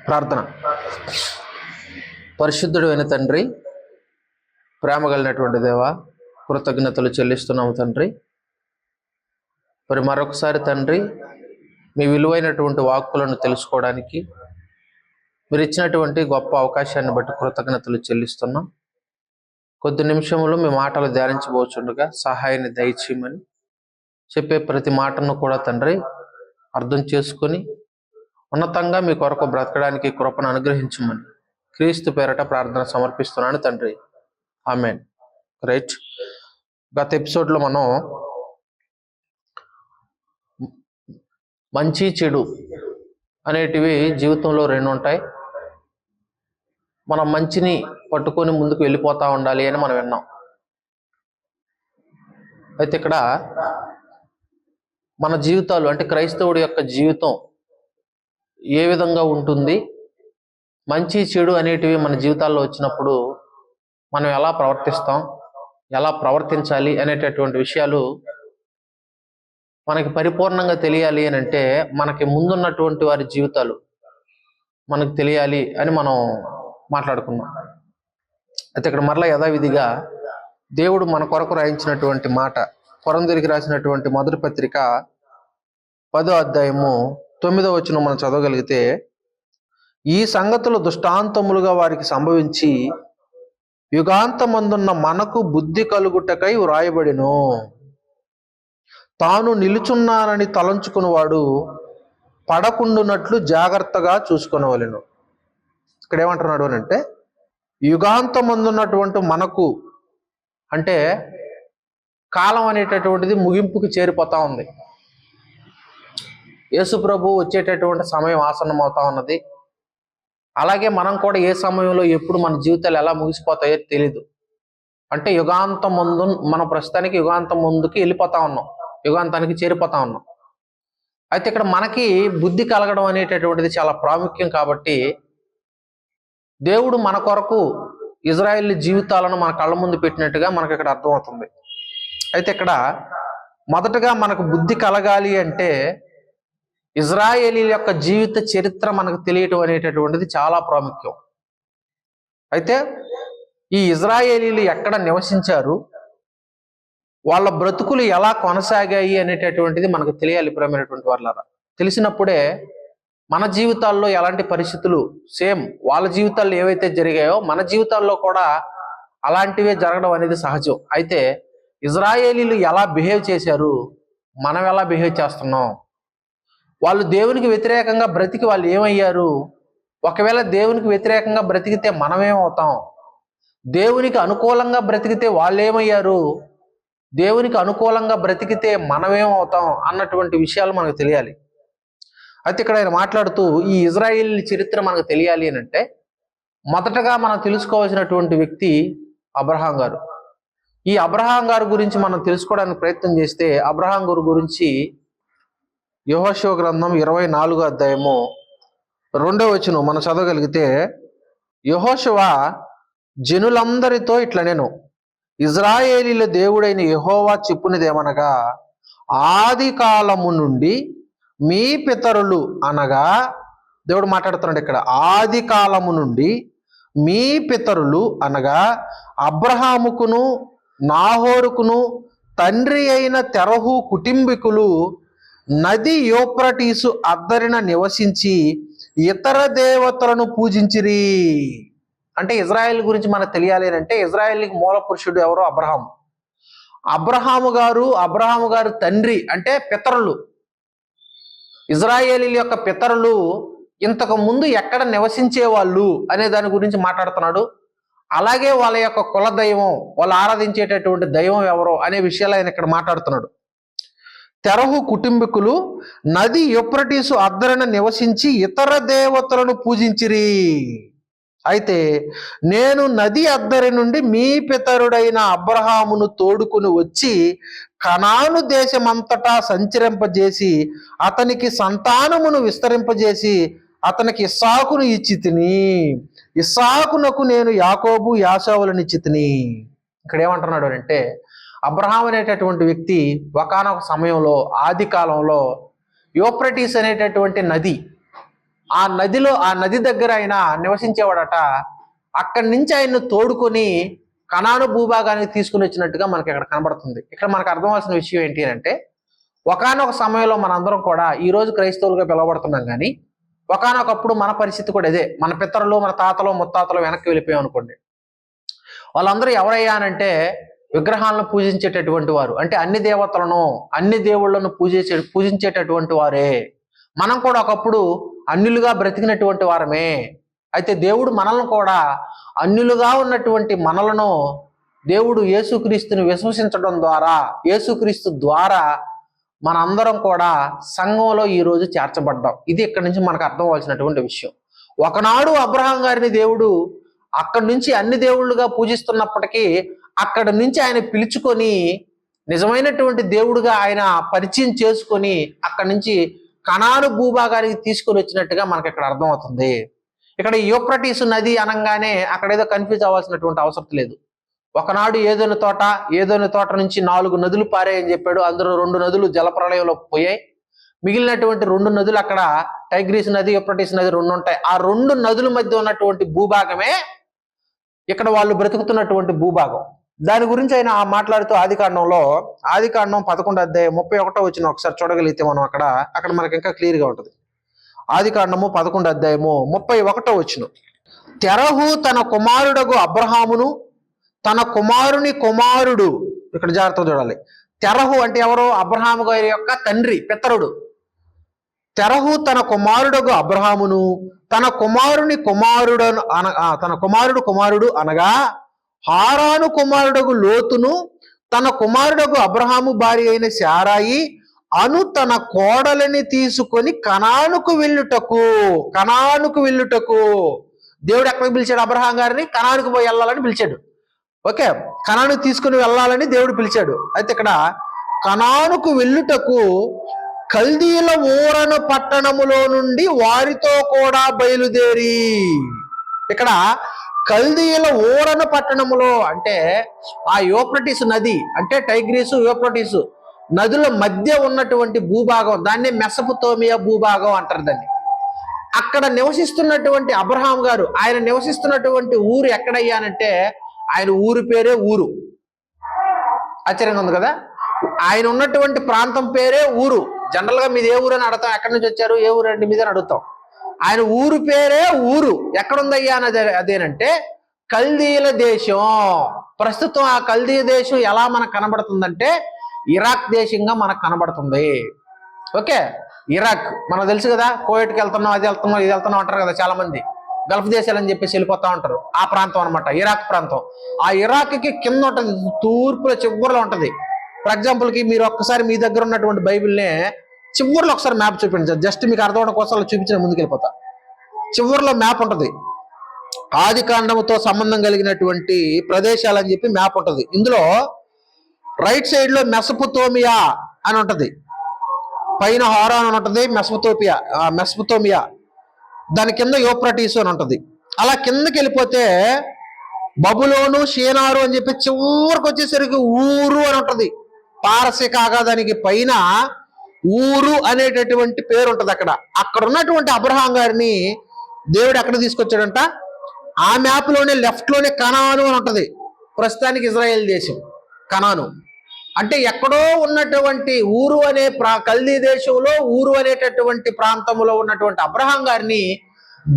ప్రార్థన. పరిశుద్ధుడు అయిన తండ్రి, ప్రేమ కలిగినటువంటి దేవ, కృతజ్ఞతలు చెల్లిస్తున్నాము తండ్రి. మరి మరొకసారి తండ్రి, మీ విలువైనటువంటి వాక్కులను తెలుసుకోవడానికి మీరు ఇచ్చినటువంటి గొప్ప అవకాశాన్ని బట్టి కృతజ్ఞతలు చెల్లిస్తున్నాం. కొద్ది నిమిషములు మీ మాటలు ధ్యానించబోచుండగా సహాయాన్ని దయచేయమని, చెప్పే ప్రతి మాటను కూడా తండ్రి అర్థం చేసుకొని ఉన్నతంగా మీ కొరకు బ్రతకడానికి కృపను అనుగ్రహించమని క్రీస్తు పేరట ప్రార్థన సమర్పిస్తున్నాను తండ్రి. ఆమెన్. రైట్. గత ఎపిసోడ్లో మనం మంచి చెడు అనేటివి జీవితంలో రెండు ఉంటాయి. మనం మంచిని పట్టుకొని ముందుకు వెళ్ళిపోతూ ఉండాలి అని మనం విన్నాం. అయితే ఇక్కడ మన జీవితాలు అంటే క్రైస్తవుడి యొక్క జీవితం ఏ విధంగా ఉంటుంది, మంచి చెడు అనేటివి మన జీవితాల్లో వచ్చినప్పుడు మనం ఎలా ప్రవర్తిస్తాం, ఎలా ప్రవర్తించాలి అనేటటువంటి విషయాలు మనకి పరిపూర్ణంగా తెలియాలి అని అంటే మనకి ముందున్నటువంటి వారి జీవితాలు మనకు తెలియాలి అని మనం మాట్లాడుకున్నాం. అయితే ఇక్కడ మరలా యథావిధిగా దేవుడు మన కొరకు రాయించినటువంటి మాట, కొరంథీయులకు రాసినటువంటి మొదటి పత్రిక 10వ అధ్యాయము 9వ వచనం మనం చదవగలిగితే, ఈ సంగతులు దృష్టాంతములుగా వారికి సంభవించి యుగాంతమందున్న మనకు బుద్ధి కలుగుటకై వ్రాయబడిను. తాను నిలుచున్నానని తలంచుకున్నవాడు పడకుండునట్లు జాగ్రత్తగా చూసుకొనవలెను. ఇక్కడ ఏమంటున్నాడు అని అంటే, యుగాంతమందున్నటువంటి మనకు అంటే కాలం అనేటటువంటిది ముగింపుకి చేరిపోతా ఉంది. యేసు ప్రభు వచ్చేటటువంటి సమయం ఆసన్నమవుతా ఉన్నది. అలాగే మనం కూడా ఏ సమయంలో ఎప్పుడు మన జీవితాలు ఎలా ముగిసిపోతాయో తెలీదు. అంటే యుగాంతం ముందు మనం ప్రస్తుతానికి యుగాంతం ముందుకి వెళ్ళిపోతా ఉన్నాం, యుగాంతానికి చేరిపోతా ఉన్నాం. అయితే ఇక్కడ మనకి బుద్ధి కలగడం అనేటటువంటిది చాలా ప్రాముఖ్యం. కాబట్టి దేవుడు మన కొరకు ఇజ్రాయేల్ జీవితాలను మన కళ్ళ ముందు పెట్టినట్టుగా మనకి ఇక్కడ అర్థమవుతుంది. అయితే ఇక్కడ మొదటగా మనకు బుద్ధి కలగాలి అంటే ఇజ్రాయేలీల యొక్క జీవిత చరిత్ర మనకు తెలియటం అనేటటువంటిది చాలా ప్రాముఖ్యం. అయితే ఈ ఇజ్రాయేలీలు ఎక్కడ నివసించారు, వాళ్ళ బ్రతుకులు ఎలా కొనసాగాయి అనేటటువంటిది మనకు తెలియాలి. ప్రియమైనటువంటి వాళ్ళారా, తెలిసినప్పుడే మన జీవితాల్లో ఎలాంటి పరిస్థితులు సేమ్ వాళ్ళ జీవితాల్లో ఏవైతే జరిగాయో మన జీవితాల్లో కూడా అలాంటివే జరగడం అనేది సహజం. అయితే ఇజ్రాయేలీలు ఎలా బిహేవ్ చేశారు, మనం ఎలా బిహేవ్ చేస్తున్నాం, వాళ్ళు దేవునికి వ్యతిరేకంగా బ్రతికి వాళ్ళు ఏమయ్యారు, ఒకవేళ దేవునికి వ్యతిరేకంగా బ్రతికితే మనమేమవుతాం, దేవునికి అనుకూలంగా బ్రతికితే వాళ్ళు ఏమయ్యారు, దేవునికి అనుకూలంగా బ్రతికితే మనమేమవుతాం అన్నటువంటి విషయాలు మనకు తెలియాలి. అయితే ఇక్కడ ఆయన మాట్లాడుతూ ఈ ఇజ్రాయేల్ చరిత్ర మనకు తెలియాలి అని అంటే మొదటగా మనం తెలుసుకోవాల్సినటువంటి వ్యక్తి అబ్రహాం గారు. ఈ అబ్రహాం గారి గురించి మనం తెలుసుకోవడానికి ప్రయత్నం చేస్తే అబ్రహాం గారి గురించి యెహోషువ గ్రంథం 24వ అధ్యాయము 2వ వచనం మనం చదవగలిగితే, యెహోషువ జనులందరితో ఇట్లా నేను ఇజ్రాయేలీల దేవుడైన యెహోవా చెప్పునిదేమనగా, ఆది కాలము నుండి మీ పితరులు అనగా దేవుడు మాట్లాడుతున్నాడు ఇక్కడ, ఆది కాలము నుండి మీ పితరులు అనగా అబ్రహాముకును నాహోరుకును తండ్రి అయిన తెరహు కుటుంబీకులు నది యూఫ్రటీసు అద్దరిన నివసించి ఇతర దేవతలను పూజించిరి. అంటే ఇజ్రాయెల్ గురించి మనకు తెలియాలి అంటే ఇజ్రాయెల్కి మూల పురుషుడు ఎవరు? అబ్రహాము. అబ్రహాము గారు తండ్రి అంటే పితరులు, ఇజ్రాయేలీల యొక్క పితరులు ఇంతకు ముందు ఎక్కడ నివసించే వాళ్ళు అనే దాని గురించి మాట్లాడుతున్నాడు. అలాగే వాళ్ళ యొక్క కుల దైవం, వాళ్ళు ఆరాధించేటటువంటి దైవం ఎవరో అనే విషయాలు ఆయన ఇక్కడ మాట్లాడుతున్నాడు. తెరహు కుటుంబీకులు నది యూఫ్రటీసు అద్దరిన నివసించి ఇతర దేవతలను పూజించిరి. అయితే నేను నది అద్దరి నుండి మీ పితరుడైన అబ్రహామును తోడుకుని వచ్చి కనాను దేశమంతటా సంచరింపజేసి అతనికి సంతానమును విస్తరింపజేసి అతనికి ఇస్సాకును ఇచ్చి తిని, ఇస్సాకునకు నేను యాకోబు యాకోబులను ఇచ్చి తిని. ఇక్కడ ఏమంటున్నాడు అంటే అబ్రహాం అనేటటువంటి వ్యక్తి ఒకానొక సమయంలో ఆది కాలంలో యూఫ్రటీస్ అనేటటువంటి నది, ఆ నది దగ్గర ఆయన నివసించేవాడట. అక్కడి నుంచి ఆయన్ను తోడుకొని కనాను భూభాగానికి తీసుకుని వచ్చినట్టుగా మనకి ఇక్కడ కనబడుతుంది. ఇక్కడ మనకు అర్థమవలసిన విషయం ఏంటి అంటే, ఒకానొక సమయంలో మనందరం కూడా ఈరోజు క్రైస్తవులుగా పిలువబడుతున్నాం, కానీ ఒకానొకప్పుడు మన పరిస్థితి కూడా ఇదే. మన పితరులు, మన తాతలు, ముత్తాతలు వెనక్కి వెళ్ళిపోయాం అనుకోండి. వాళ్ళందరూ ఎవరయ్యానంటే విగ్రహాలను పూజించేటటువంటి వారు, అంటే అన్ని దేవతలను, అన్ని దేవుళ్లను పూజించేటటువంటి వారే. మనం కూడా ఒకప్పుడు అన్యులుగా బ్రతికినటువంటి వారమే. అయితే దేవుడు మనల్ని కూడా అన్యులుగా ఉన్నటువంటి మనలను దేవుడు యేసుక్రీస్తుని విశ్వసించడం ద్వారా, యేసుక్రీస్తు ద్వారా మనందరం కూడా సంఘంలో ఈరోజు చేర్చబడ్డాం. ఇది ఇక్కడి నుంచి మనకు అర్థం అవ్వాల్సినటువంటి విషయం. ఒకనాడు అబ్రహాం గారిని దేవుడు అక్కడి నుంచి అన్ని దేవుళ్ళుగా పూజిస్తున్నప్పటికీ అక్కడి నుంచి ఆయన పిలుచుకొని నిజమైనటువంటి దేవుడుగా ఆయన పరిచయం చేసుకొని అక్కడి నుంచి కనాను భూభాగానికి తీసుకొని వచ్చినట్టుగా మనకి ఇక్కడ అర్థమవుతుంది. ఇక్కడ యూఫ్రటీసు నది అనగానే అక్కడ ఏదో కన్ఫ్యూజ్ అవ్వాల్సినటువంటి అవసరం లేదు. ఒకనాడు ఏదోని తోట నుంచి 4 నదులు పారాయని చెప్పాడు. అందులో 2 నదులు జలప్రళయంలో పోయాయి. మిగిలినటువంటి 2 నదులు అక్కడ టైగ్రీస్ నది, యూఫ్రటీస్ నది 2 ఉంటాయి. ఆ 2 నదుల మధ్య ఉన్నటువంటి భూభాగమే ఇక్కడ వాళ్ళు బ్రతుకుతున్నటువంటి భూభాగం. దాని గురించి ఆయన మాట్లాడుతూ ఆదికాండం 11:31 ఒకసారి చూడగలిగితే మనం అక్కడ మనకి ఇంకా క్లియర్గా ఉంటుంది. ఆదికాండము 11:31. తెరహు తన కుమారుడగు అబ్రహామును తన కుమారుని కుమారుడు, ఇక్కడ జాగ్రత్తగా చూడాలి. తెరహు అంటే ఎవరు? అబ్రహాము గారి యొక్క తండ్రి, పితరుడు. తెరహు తన కుమారుడగు అబ్రహామును తన కుమారుని కుమారుడు కుమారుడు అనగా హారాను కుమారుడగు లోతును తన కుమారుడగు అబ్రహాము భార్య అయిన శారాయి అను తన కోడలని తీసుకొని కనానుకు వెళ్ళుటకు దేవుడు ఎక్కడికి పిలిచాడు? అబ్రహాం గారిని కనానుకు పోయి వెళ్ళాలని పిలిచాడు. ఓకే, కనానుకు తీసుకుని వెళ్ళాలని దేవుడు పిలిచాడు. అయితే ఇక్కడ కనానుకు వెళ్ళుటకు కల్దీల ఊరను పట్టణములో నుండి వారితో కూడా బయలుదేరి, ఇక్కడ కల్దీల ఊరను పట్టణములో అంటే ఆ యూఫ్రటీసు నది, అంటే టైగ్రీసు యూఫ్రటీసు నదుల మధ్య ఉన్నటువంటి భూభాగం, దాన్ని మెసొపొతేమియా భూభాగం అంటారు దాన్ని. అక్కడ నివసిస్తున్నటువంటి అబ్రహాం గారు ఆయన నివసిస్తున్నటువంటి ఊరు ఎక్కడయ్యానంటే ఆయన ఊరి పేరే ఊరు. ఆశ్చర్యంగా ఉంది కదా? ఆయన ఉన్నటువంటి ప్రాంతం పేరే ఊరు. జనరల్ గా మీది ఏ ఊరు అని అడుగుతాం, ఎక్కడి నుంచి వచ్చారు, ఏ ఊరు అండి మీదని అడుగుతాం. ఆయన ఊరు పేరే ఊరు. ఎక్కడుందయ్యా అన్నది అదేనంటే కల్దీల దేశం. ప్రస్తుతం ఆ కల్దీయ దేశం ఎలా మనకు కనబడుతుందంటే ఇరాక్ దేశంగా మనకు కనబడుతుంది. ఓకే, ఇరాక్ మనకు తెలుసు కదా, కోవిట్కి వెళ్తున్నాం, అది వెళ్తున్నాం, ఇది వెళ్తున్నాం అంటారు కదా చాలా మంది. గల్ఫ్ దేశాలని చెప్పేసి వెళ్ళిపోతా ఉంటారు. ఆ ప్రాంతం అనమాట ఇరాక్ ప్రాంతం. ఆ ఇరాక్కి కింద ఉంటుంది, తూర్పుల చివరిలో ఉంటుంది. ఫర్ ఎగ్జాంపుల్కి మీరు ఒక్కసారి మీ దగ్గర ఉన్నటువంటి బైబిల్నే చివరిలో ఒకసారి మ్యాప్ చూపించండి. జస్ట్ మీకు అర్థం అవడం కోసం చూపించిన ముందుకెళ్ళిపోతా. చివరిలో మ్యాప్ ఉంటుంది. ఆదికాండముతో సంబంధం కలిగినటువంటి ప్రదేశాలని చెప్పి మ్యాప్ ఉంటుంది. ఇందులో రైట్ సైడ్ లో మెసొపొతేమియా అని ఉంటుంది, పైన హారాన్ అని ఉంటుంది, మెసొపొతేమియా, దాని కింద యూఫ్రటీసు అని ఉంటుంది. అలా కిందకి వెళ్ళిపోతే బబులోను, షీనారు అని చెప్పి చివరికి వచ్చేసరికి ఊరు అని ఉంటుంది. పారసీకాగా దానికి పైన ఊరు అనేటటువంటి పేరు ఉంటుంది. అక్కడ ఉన్నటువంటి అబ్రహాం గారిని దేవుడు ఎక్కడ తీసుకొచ్చాడంట? ఆ మ్యాప్ లోనే లెఫ్ట్ లోనే కనాను అని ఉంటుంది. ప్రస్తుతానికి ఇజ్రాయెల్ దేశం కనాను అంటే ఎక్కడో ఉన్నటువంటి ఊరు అనే కల్దీ దేశంలో ఊరు అనేటటువంటి ప్రాంతంలో ఉన్నటువంటి అబ్రహాం గారిని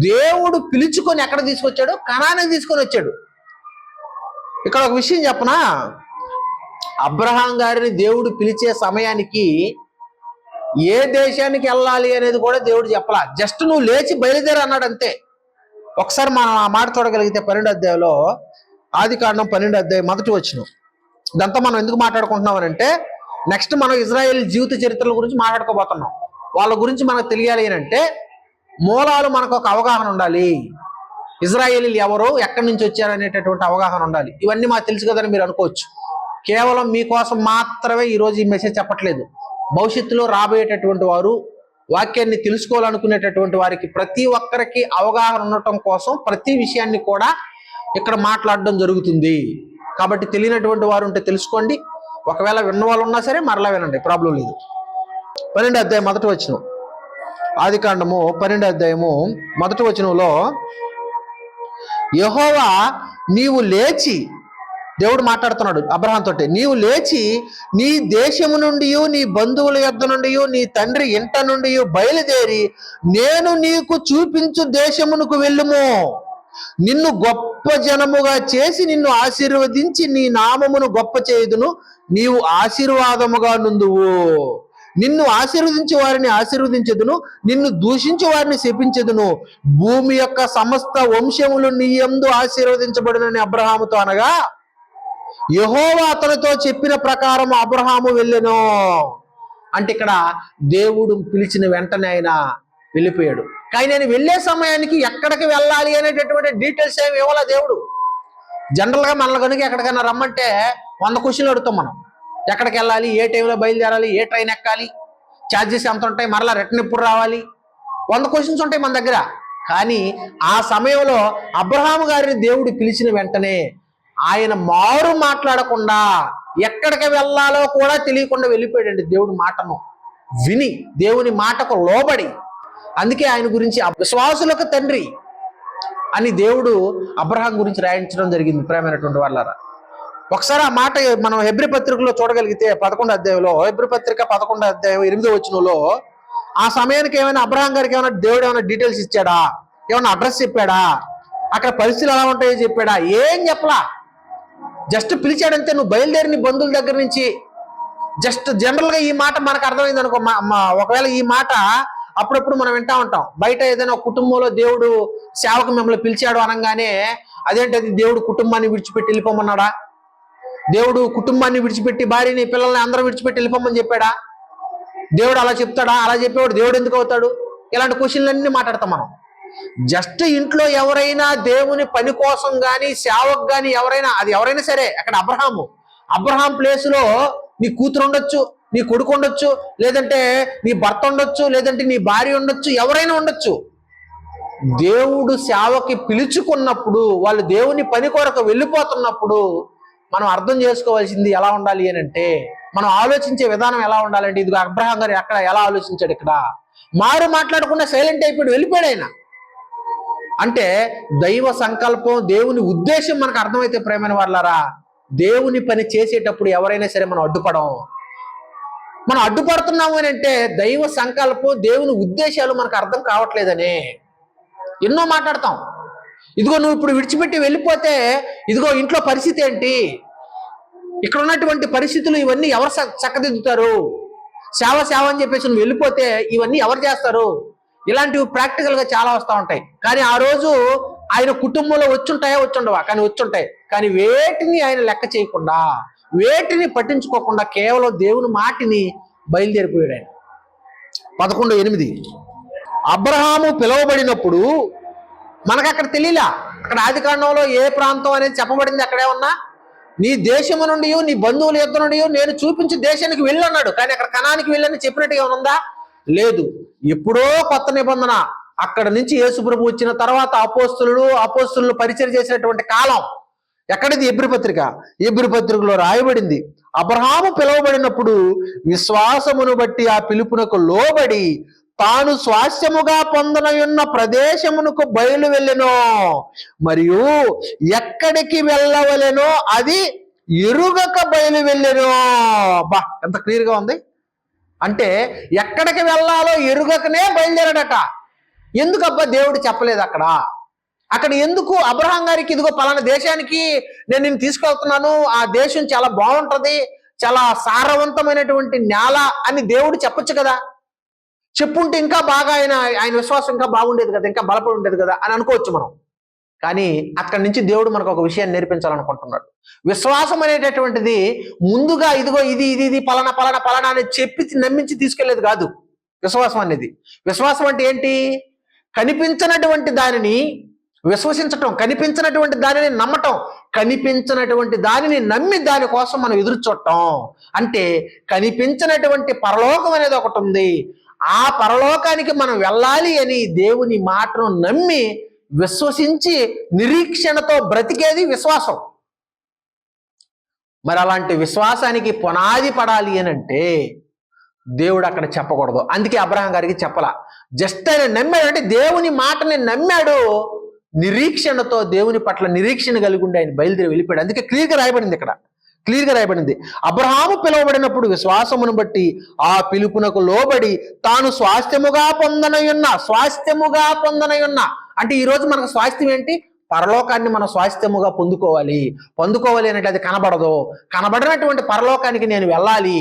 దేవుడు పిలుచుకొని ఎక్కడ తీసుకొచ్చాడు? కనానికి తీసుకొని వచ్చాడు. ఇక్కడ ఒక విషయం చెప్పనా, అబ్రహాం గారిని దేవుడు పిలిచే సమయానికి ఏ దేశానికి వెళ్ళాలి అనేది కూడా దేవుడు చెప్పలా. జస్ట్ నువ్వు లేచి బయలుదేరి అన్నాడు అంతే. ఒకసారి మనం ఆ మాట చూడగలిగితే 12వ అధ్యాయంలో, ఆదికాండం 12వ అధ్యాయం 1వ వచనం. ఇదంతా మనం ఎందుకు మాట్లాడుకుంటున్నాం అంటే నెక్స్ట్ మనం ఇజ్రాయెల్ జీవిత చరిత్రల గురించి మాట్లాడుకోబోతున్నాం. వాళ్ళ గురించి మనకు తెలియాలి అంటే మూలాలు మనకు ఒక అవగాహన ఉండాలి. ఇజ్రాయేలీలు ఎవరు, ఎక్కడి నుంచి వచ్చారు అనేటటువంటి అవగాహన ఉండాలి. ఇవన్నీ మాకు తెలుసు కదని మీరు అనుకోవచ్చు. కేవలం మీకోసం మాత్రమే ఈరోజు ఈ మెసేజ్ చెప్పట్లేదు. భవిష్యత్తులో రాబోయేటటువంటి వారు, వాక్యాన్ని తెలుసుకోవాలనుకునేటటువంటి వారికి ప్రతి ఒక్కరికి అవగాహన ఉండటం కోసం ప్రతి విషయాన్ని కూడా ఇక్కడ మాట్లాడడం జరుగుతుంది. కాబట్టి తెలియనటువంటి వారు ఉంటే తెలుసుకోండి. ఒకవేళ విన్న వాళ్ళు ఉన్నా సరే మరలా వినండి, ప్రాబ్లం లేదు. 12వ అధ్యాయం 1వ వచనం. ఆదికాండము 12వ అధ్యాయము 1వ వచనంలో, యెహోవా నీవు లేచి, దేవుడు మాట్లాడుతున్నాడు అబ్రహాం తోటి, నీవు లేచి నీ దేశము నుండి నీ బంధువుల యొద్ద నుండి నీ తండ్రి ఇంట నుండి బయలుదేరి నేను నీకు చూపించు దేశమునకు వెళ్ళుము. నిన్ను గొప్ప జనముగా చేసి నిన్ను ఆశీర్వదించి నీ నామమును గొప్ప చేయుదును, నీవు ఆశీర్వాదముగా నుందువు. నిన్ను ఆశీర్వదించి వారిని ఆశీర్వదించెదను, నిన్ను దూషించి వారిని శపించెదను. భూమి యొక్క సమస్త వంశములు నీ యందు ఆశీర్వదించబడునని అబ్రహాముతో అనగా, యెహోవా అతనితో చెప్పిన ప్రకారం అబ్రహాము వెళ్ళెను. అంటే ఇక్కడ దేవుడు పిలిచిన వెంటనే ఆయన వెళ్ళిపోయాడు. కానీ నేను వెళ్ళే సమయానికి ఎక్కడికి వెళ్ళాలి అనేటటువంటి డీటెయిల్స్ ఏమి ఇవ్వాలా దేవుడు. జనరల్గా మనల్ని కనుక ఎక్కడికైనా రమ్మంటే 100 క్వశ్చన్లు అడుగుతాం మనం. ఎక్కడికి వెళ్ళాలి, ఏ టైంలో బయలుదేరాలి, ఏ ట్రైన్ ఎక్కాలి, ఛార్జెస్ ఎంత ఉంటాయి, మరలా రిటర్న్ ఎప్పుడు రావాలి, 100 క్వశ్చన్స్ ఉంటాయి మన దగ్గర. కానీ ఆ సమయంలో అబ్రహాము గారిని దేవుడు పిలిచిన వెంటనే ఆయన మారు మాట్లాడకుండా ఎక్కడికి వెళ్ళాలో కూడా తెలియకుండా వెళ్ళిపోయాడండి. దేవుడి మాటను విని, దేవుని మాటకు లోబడి. అందుకే ఆయన గురించి విశ్వాసులకు తండ్రి అని దేవుడు అబ్రహాం గురించి రాయించడం జరిగింది. ప్రేమైనటువంటి వాళ్ళారా, ఒకసారి ఆ మాట మనం హెబ్రీ పత్రికలో చూడగలిగితే 11వ అధ్యాయంలో, హెబ్రీ పత్రిక 11వ అధ్యాయం 8వ వచనంలో, ఆ సమయానికి ఏమైనా అబ్రహాం గారికి ఏమైనా దేవుడు ఏమైనా డీటెయిల్స్ ఇచ్చాడా, ఏమైనా అడ్రస్ చెప్పాడా, అక్కడ పరిస్థితులు ఎలా ఉంటాయో చెప్పాడా? ఏం చెప్పలా. జస్ట్ పిలిచాడంతే. నువ్వు బయలుదేరి నీ బంధువుల దగ్గర నుంచి. జస్ట్ జనరల్గా ఈ మాట మనకు అర్థమైంది అనుకో. ఒకవేళ ఈ మాట అప్పుడప్పుడు మనం వింటా ఉంటాం. బయట ఏదైనా కుటుంబంలో దేవుడు సేవకు మిమ్మల్ని పిలిచాడు అనగానే, అదేంటది దేవుడు కుటుంబాన్ని విడిచిపెట్టి వెళ్ళిపోమన్నాడా, దేవుడు కుటుంబాన్ని విడిచిపెట్టి భార్యని పిల్లల్ని అందరూ విడిచిపెట్టి వెళ్ళిపోమని చెప్పాడా, దేవుడు అలా చెప్తాడా, అలా చెప్పేవాడు దేవుడు ఎందుకు అవుతాడు? ఇలాంటి క్వశ్చన్లన్నీ మాట్లాడతాం మనం. జస్ట్ ఇంట్లో ఎవరైనా దేవుని పని కోసం కానీ సేవకు కానీ ఎవరైనా, అది ఎవరైనా సరే, అక్కడ అబ్రహాం ప్లేస్లో నీ కూతురు ఉండొచ్చు, నీ కొడుకు ఉండొచ్చు, లేదంటే నీ భర్త ఉండొచ్చు, లేదంటే నీ భార్య ఉండొచ్చు, ఎవరైనా ఉండొచ్చు. దేవుడు సేవకి పిలుచుకున్నప్పుడు, వాళ్ళు దేవుని పని కొరకు వెళ్ళిపోతున్నప్పుడు మనం అర్థం చేసుకోవాల్సింది ఎలా ఉండాలి అని అంటే, మనం ఆలోచించే విధానం ఎలా ఉండాలంటే, ఇదిగో అబ్రహాం గారు అక్కడ ఎలా ఆలోచించాడు. ఇక్కడ మారు మాట్లాడకుండా సైలెంట్ అయిపోయాడు, వెళ్ళిపోయాడు ఆయన. అంటే దైవ సంకల్పం, దేవుని ఉద్దేశం మనకు అర్థమైతే ప్రేమైన వాళ్ళారా, దేవుని పని చేసేటప్పుడు ఎవరైనా సరే మనం అడ్డుపడుతున్నాము అని అంటే దైవ సంకల్పం, దేవుని ఉద్దేశాలు మనకు అర్థం కావట్లేదని ఎన్నో మాట్లాడతాం. ఇదిగో నువ్వు ఇప్పుడు విడిచిపెట్టి వెళ్ళిపోతే ఇదిగో ఇంట్లో పరిస్థితి ఏంటి, ఇక్కడ ఉన్నటువంటి పరిస్థితులు ఇవన్నీ ఎవరు చక్కదిద్దుతారు, సేవ అని చెప్పేసి నువ్వు వెళ్ళిపోతే ఇవన్నీ ఎవరు చేస్తారు, ఇలాంటివి ప్రాక్టికల్ గా చాలా వస్తూ ఉంటాయి. కానీ ఆ రోజు ఆయన కుటుంబంలో వచ్చుండవా, కానీ వచ్చుంటాయి. కానీ వేటిని ఆయన లెక్క చేయకుండా, వేటిని పట్టించుకోకుండా కేవలం దేవుని మాటిని బయలుదేరిపోయాడు ఆయన. 11:8 అబ్రహాము పిలువబడినప్పుడు మనకు అక్కడ తెలియలా. అక్కడ ఆదికాండంలో ఏ ప్రాంతం అనేది చెప్పబడింది, అక్కడేమన్నా నీ దేశము నుండి నీ బంధువుల యొద్ద నుండి నేను చూపించి దేశానికి వెళ్ళన్నాడు. కానీ అక్కడ కనానికి వెళ్ళని చెప్పినట్టుగా ఉందా? లేదు. ఎప్పుడో కొత్త నిబంధన అక్కడ నుంచి యేసు ప్రభు వచ్చిన తర్వాత అపోస్తులు పరిచయం చేసినటువంటి కాలం ఎక్కడిది? హెబ్రీ పత్రికలో రాయబడింది. అబ్రహాము పిలువబడినప్పుడు విశ్వాసమును బట్టి ఆ పిలుపునకు లోబడి తాను స్వాస్థ్యముగా పొందనయున్న ప్రదేశమునకు బయలు వెళ్ళెను, మరియు ఎక్కడికి వెళ్ళవలెనో అది ఎరుగక బయలు వెళ్ళెను. బా, ఎంత క్లియర్ గా ఉంది. అంటే ఎక్కడికి వెళ్ళాలో ఎరుగకనే బయలుదేరాడట. ఎందుకబ్బా దేవుడు చెప్పలేదు అక్కడ ఎందుకు అబ్రహాం గారికి ఇదిగో పలానా దేశానికి నేను నిన్ను తీసుకెళ్తున్నాను, ఆ దేశం చాలా బాగుంటది, చాలా సారవంతమైనటువంటి నేల అని దేవుడు చెప్పొచ్చు కదా. చెప్పుంటే ఇంకా బాగా ఆయన విశ్వాసం ఇంకా బాగుండేది కదా, ఇంకా బలపడి ఉండేది కదా అని అనుకోవచ్చు మనం. కానీ అక్కడి నుంచి దేవుడు మనకు ఒక విషయాన్ని నేర్పించాలనుకుంటున్నాడు. విశ్వాసం అనేటటువంటిది ముందుగా ఇదిగో ఇది పలానా అని చెప్పి నమ్మించి తీసుకెళ్లేది కాదు. విశ్వాసం అంటే ఏంటి? కనిపించినటువంటి దానిని విశ్వసించటం, కనిపించినటువంటి దానిని నమ్మటం, కనిపించినటువంటి దానిని నమ్మి దానికోసం మనం ఎదురు చూడటం. అంటే కనిపించినటువంటి పరలోకం అనేది ఒకటి ఉంది, ఆ పరలోకానికి మనం వెళ్ళాలి అని దేవుని మాటను నమ్మి విశ్వసించి నిరీక్షణతో బ్రతికేది విశ్వాసం. మరి అలాంటి విశ్వాసానికి పునాది పడాలి అని అంటే దేవుడు అక్కడ చెప్పకూడదు. అందుకే అబ్రహాం గారికి చెప్పలా. జస్ట్ ఆయన నమ్మాడు, అంటే దేవుని మాటని నమ్మాడు. నిరీక్షణతో దేవుని పట్ల నిరీక్షణ కలిగి ఉండి ఆయన బయలుదేరి వెళ్ళిపోయాడు. అందుకే క్లియర్గా రాయబడింది, ఇక్కడ క్లియర్గా రాయబడింది. అబ్రహాము పిలువబడినప్పుడు విశ్వాసమును బట్టి ఆ పిలుపునకు లోబడి తాను స్వాస్థ్యముగా పొందనయున్న అంటే ఈరోజు మనకు స్వాస్థ్యం ఏంటి? పరలోకాన్ని మనం స్వాస్థ్యముగా పొందుకోవాలి అంటే అది కనబడదు. కనబడినటువంటి పరలోకానికి నేను వెళ్ళాలి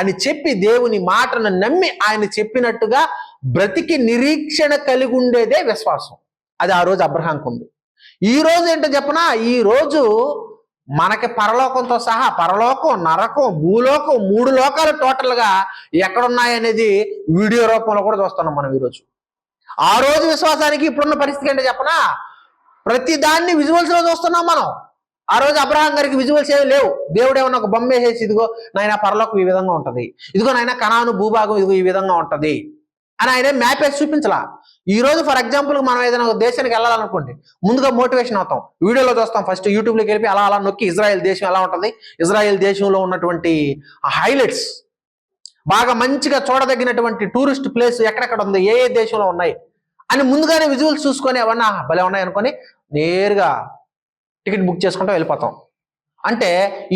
అని చెప్పి దేవుని మాటను నమ్మి ఆయన చెప్పినట్టుగా బ్రతికి నిరీక్షణ కలిగి ఉండేదే విశ్వాసం. అది ఆ రోజు అబ్రహాంకు ఉంది. ఈ రోజు ఏంటో చెప్పనా, ఈ రోజు మనకి పరలోకంతో సహా పరలోకం, నరకం, భూలోకం, 3 లోకాలు టోటల్గా ఎక్కడున్నాయనేది వీడియో రూపంలో కూడా చూస్తున్నాం మనం ఈరోజు. ఆ రోజు విశ్వాసానికి ఇప్పుడున్న పరిస్థితి ఏంటో చెప్పనా, ప్రతి దాన్ని విజువల్స్ లో చూస్తున్నాం మనం. ఆ రోజు అబ్రహాం గారికి విజువల్స్ ఏమి లేవు. దేవుడు ఏమన్నా ఒక బొమ్మ వేసేసి, ఇదిగో నాయన పరలోకం ఈ విధంగా ఉంటది, ఇదిగో నాయన కనాను భూభాగం ఇదిగో ఈ విధంగా ఉంటది అని ఆయన మ్యాప్ వేసి చూపించలా. ఈ రోజు ఫర్ ఎగ్జాంపుల్ మనం ఏదైనా ఒక దేశానికి వెళ్ళాలనుకోండి, ముందుగా మోటివేషన్ అవుతాం, వీడియోలో చూస్తాం. ఫస్ట్ యూట్యూబ్లోకి వెళ్ళి అలా నొక్కి ఇజ్రాయెల్ దేశం ఎలా ఉంటుంది, ఇజ్రాయెల్ దేశంలో ఉన్నటువంటి హైలైట్స్, బాగా మంచిగా చూడదగినటువంటి టూరిస్ట్ ప్లేస్ ఎక్కడెక్కడ ఉంది, ఏ దేశంలో ఉన్నాయి అని ముందుగానే విజువల్స్ చూసుకొని అవన్నీ భలే ఉన్నాయి అనుకొని నేరుగా టికెట్ బుక్ చేసుకుంటూ వెళ్ళిపోతాం. అంటే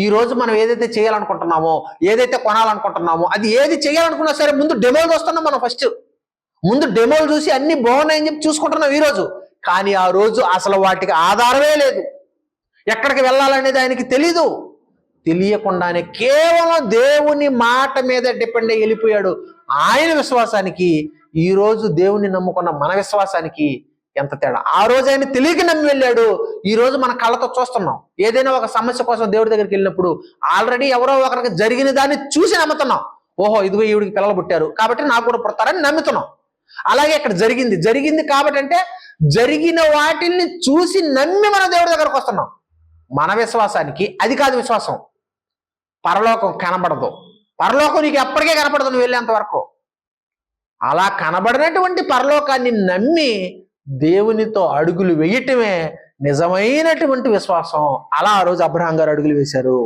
ఈ రోజు మనం ఏదైతే చేయాలనుకుంటున్నామో, ఏదైతే కొనాలనుకుంటున్నామో, అది ఏది చేయాలనుకున్నా సరే ముందు డెమోలు చూస్తున్నాం మనం. ముందు డెమోలు చూసి అన్ని బాగున్నాయని చెప్పి చూసుకుంటున్నాం ఈ రోజు. కానీ ఆ రోజు అసలు వాటికి ఆధారమే లేదు. ఎక్కడికి వెళ్ళాలనేది ఆయనకి తెలీదు. తెలియకుండానే కేవలం దేవుని మాట మీద డిపెండ్ అయ్యి వెళ్ళిపోయాడు. ఆయన విశ్వాసానికి ఈ రోజు దేవుని నమ్ముకున్న మన విశ్వాసానికి ఎంత తేడా. ఆ రోజు ఆయన తెలియక నమ్మి వెళ్ళాడు, ఈ రోజు మన కళ్ళతో చూస్తున్నాం. ఏదైనా ఒక సమస్య కోసం దేవుడి దగ్గరికి వెళ్ళినప్పుడు ఆల్రెడీ ఎవరో ఒకరికి జరిగిన దాన్ని చూసి నమ్ముతున్నాం. ఓహో ఇదిగో ఈవిడికి పిల్లలు పుట్టారు కాబట్టి నాకు కూడా పుడతారని నమ్ముతున్నాం. అలాగే ఇక్కడ జరిగింది కాబట్టి అంటే జరిగిన వాటిల్ని చూసి నమ్మి మన దేవుడి దగ్గరకు వస్తున్నాం. మన విశ్వాసానికి అది కాదు విశ్వాసం. పరలోకం కనబడదు, పరలోకం నీకు ఎప్పటికే కనపడదు నువ్వు వెళ్ళేంత వరకు. అలా కనబడినటువంటి పరలోకాన్ని నమ్మి దేవునితో అడుగులు వేయటమే నిజమైనటువంటి విశ్వాసం. అలా ఆ రోజు అబ్రహాం గారు అడుగులు వేశారు.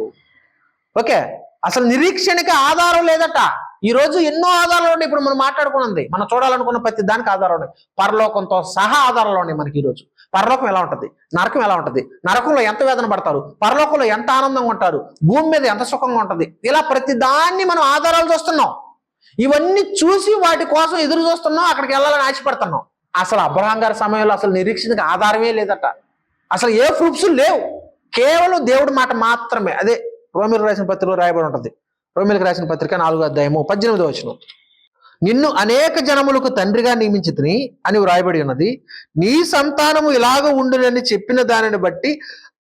ఓకే, అసలు నిరీక్షణకి ఆధారం లేదట. ఈ రోజు ఎన్నో ఆధారాలు ఉన్నాయి. ఇప్పుడు మనం మాట్లాడుకున్నది, మనం చూడాలనుకున్న ప్రతి దానికి ఆధారం ఉన్నాయి. పరలోకంతో సహా ఆధారాలు ఉన్నాయి మనకి ఈరోజు. పరలోకం ఎలా ఉంటుంది, నరకం ఎలా ఉంటుంది, నరకంలో ఎంత వేదన పడతారు, పరలోకంలో ఎంత ఆనందంగా ఉంటారు, భూమి మీద ఎంత సుఖంగా ఉంటుంది, ఇలా ప్రతి దాన్ని మనం ఆధారాలు చూస్తున్నాం. ఇవన్నీ చూసి వాటి కోసం ఎదురు చూస్తున్నాం, అక్కడికి వెళ్ళాలని ఆశపడుతున్నాం. అసలు అబ్రహాం గారి సమయంలో అసలు నిరీక్షణకి ఆధారమే లేదట. అసలు ఏ ప్రూఫ్స్ లేవు, కేవలం దేవుడి మాట మాత్రమే. అదే రోమిలకు రాసిన పత్రికలో రాయబడి ఉంటుంది. రోమిలకు రాసిన పత్రిక 4వ అధ్యాయము 18వ వచనం. నిన్ను అనేక జనములకు తండ్రిగా నియమించితిని అని వ్రాయబడి ఉన్నది. నీ సంతానము ఇలాగ ఉండునని చెప్పిన దానిని బట్టి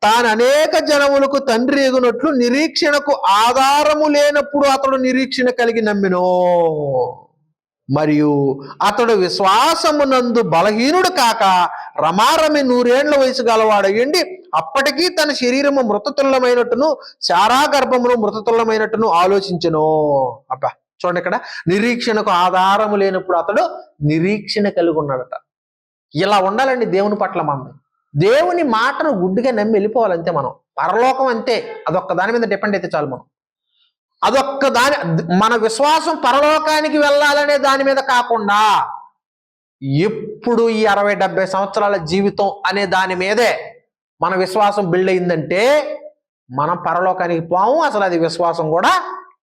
తాను అనేక జనములకు తండ్రి ఎగునట్లు నిరీక్షణకు ఆధారము లేనప్పుడు అతడు నిరీక్షణ కలిగి నమ్మినో, మరియు అతడు విశ్వాసమునందు బలహీనుడు కాక రమారమి 100 ఏండ్ల వయసు గలవాడయ్యండి అప్పటికీ తన శరీరము మృతతుల్యమైనట్టును శారా గర్భమును మృతతుల్యమైనట్టును ఆలోచించెను. అబ్బా చూడండి, ఇక్కడ నిరీక్షణకు ఆధారము లేనప్పుడు అతడు నిరీక్షణ కలిగి ఉన్నాడట. ఇలా ఉండాలండి దేవుని పట్ల. మనం దేవుని మాటను గుడ్డిగా నమ్మి వెళ్ళిపోవాలంతే. మనం పరలోకం అంతే, అదొక్క దాని మీద డిపెండ్ అయితే చాలు. మనం అదొక్క దాని, మన విశ్వాసం పరలోకానికి వెళ్ళాలనే దాని మీద కాకుండా ఎప్పుడు ఈ 60-70 సంవత్సరాల జీవితం అనే దాని మీదే మన విశ్వాసం బిల్డ్ అయిందంటే మనం పరలోకానికి పోము. అసలు అది విశ్వాసం కూడా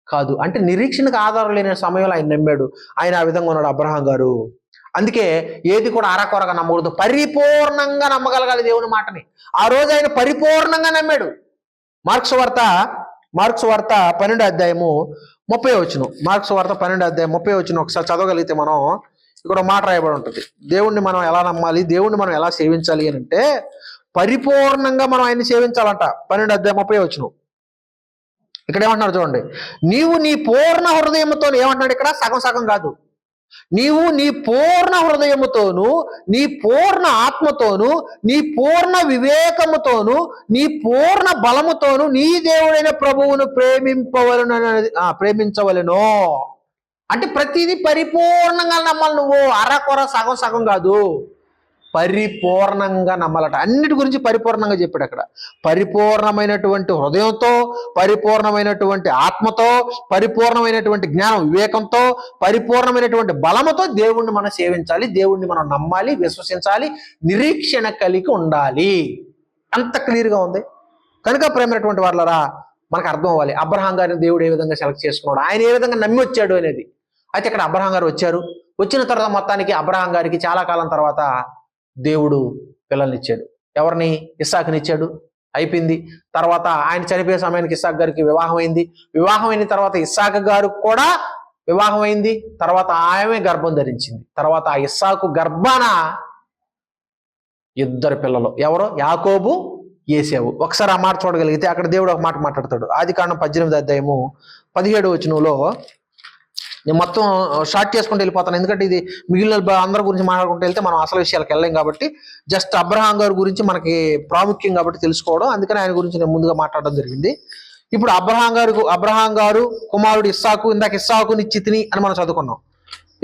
కాదు. అంటే నిరీక్షణకు ఆధారం లేని సమయంలో ఆయన నమ్మాడు. ఆయన ఆ విధంగా ఉన్నాడు అబ్రహాం గారు. అందుకే ఏది కూడా అరకొరగా నమ్మకూడదు, పరిపూర్ణంగా నమ్మగలగాలి దేవుని మాటని. ఆ రోజు ఆయన పరిపూర్ణంగా నమ్మాడు. మార్క్స్ వార్త 12వ అధ్యాయము 30వ వచనం. మార్క్స్ వార్త 12వ అధ్యాయం 30వ వచనం ఒకసారి చదవగలిగితే మనం ఇక్కడ మాట రాయబడి ఉంటుంది. దేవుణ్ణి మనం ఎలా నమ్మాలి, దేవుణ్ణి మనం ఎలా సేవించాలి అని అంటే పరిపూర్ణంగా మనం ఆయన్ని సేవించాలంట. 12వ అధ్యాయం 30వ వచనం. ఇక్కడ ఏమంటున్నారు చూడండి, నీవు నీ పూర్ణ హృదయంతో, ఏమంటున్నాడు ఇక్కడ, సగం సగం కాదు, నీవు నీ పూర్ణ హృదయముతోను, నీ పూర్ణ ఆత్మతోను, నీ పూర్ణ వివేకముతోను, నీ పూర్ణ బలముతోను నీ దేవుడైన ప్రభువును ప్రేమించవలెను. అంటే ప్రతిదీ పరిపూర్ణంగా నమ్మాలి నువ్వు, అరకొర సగం సగం కాదు. పరిపూర్ణంగా నమ్మాలట. అన్నిటి గురించి పరిపూర్ణంగా చెప్పాడు అక్కడ. పరిపూర్ణమైనటువంటి హృదయంతో, పరిపూర్ణమైనటువంటి ఆత్మతో, పరిపూర్ణమైనటువంటి జ్ఞానం వివేకంతో, పరిపూర్ణమైనటువంటి బలముతో దేవుణ్ణి మనం సేవించాలి, దేవుణ్ణి మనం నమ్మాలి, విశ్వసించాలి, నిరీక్షణ కలిగి ఉండాలి. అంత క్లియర్గా ఉంది. కనుక ప్రేమైనటువంటి వాళ్ళరా మనకు అర్థం అవ్వాలి అబ్రహాం గారిని దేవుడు ఏ విధంగా సెలెక్ట్ చేసుకున్నాడు, ఆయన ఏ విధంగా నమ్మి వచ్చాడు అనేది. అయితే ఇక్కడ అబ్రహాం గారు వచ్చారు. వచ్చిన తర్వాత మొత్తానికి అబ్రహాం గారికి చాలా కాలం తర్వాత దేవుడు పిల్లల్నిచ్చాడు. ఎవరిని? ఇస్సాకునిచ్చాడు. అయిపోయింది. తర్వాత ఆయన చనిపోయే సమయానికి ఇస్సాకు గారికి వివాహం అయింది. వివాహం అయిన తర్వాత ఇస్సాకు గారు కూడా వివాహం అయింది. తర్వాత ఆమె గర్భం ధరించింది. తర్వాత ఆ ఇస్సాకు గర్భాన 2 పిల్లలు. ఎవరో? యాకోబు, ఏశావు. ఒకసారి ఆ మాట చూడగలిగితే అక్కడ దేవుడు ఒక మాట మాట్లాడతాడు. ఆదికాండం 18వ అధ్యాయము 17వ వచనంలో. నేను మొత్తం షార్ట్ చేసుకుంటూ వెళ్ళిపోతాను, ఎందుకంటే ఇది మిగిలిన అందరి గురించి మాట్లాడుకుంటూ వెళ్తే మనం అసలు విషయాలకు వెళ్ళాం కాబట్టి, జస్ట్ అబ్రహాం గారి గురించి మనకి ప్రాముఖ్యం కాబట్టి తెలుసుకోవడం, అందుకని ఆయన గురించి నేను ముందుగా మాట్లాడడం జరిగింది. ఇప్పుడు అబ్రహాం గారు కుమారుడు ఇస్సాకు, ఇందాక ఇస్సాకునిచ్చితిని అని మనం చదువుకున్నాం.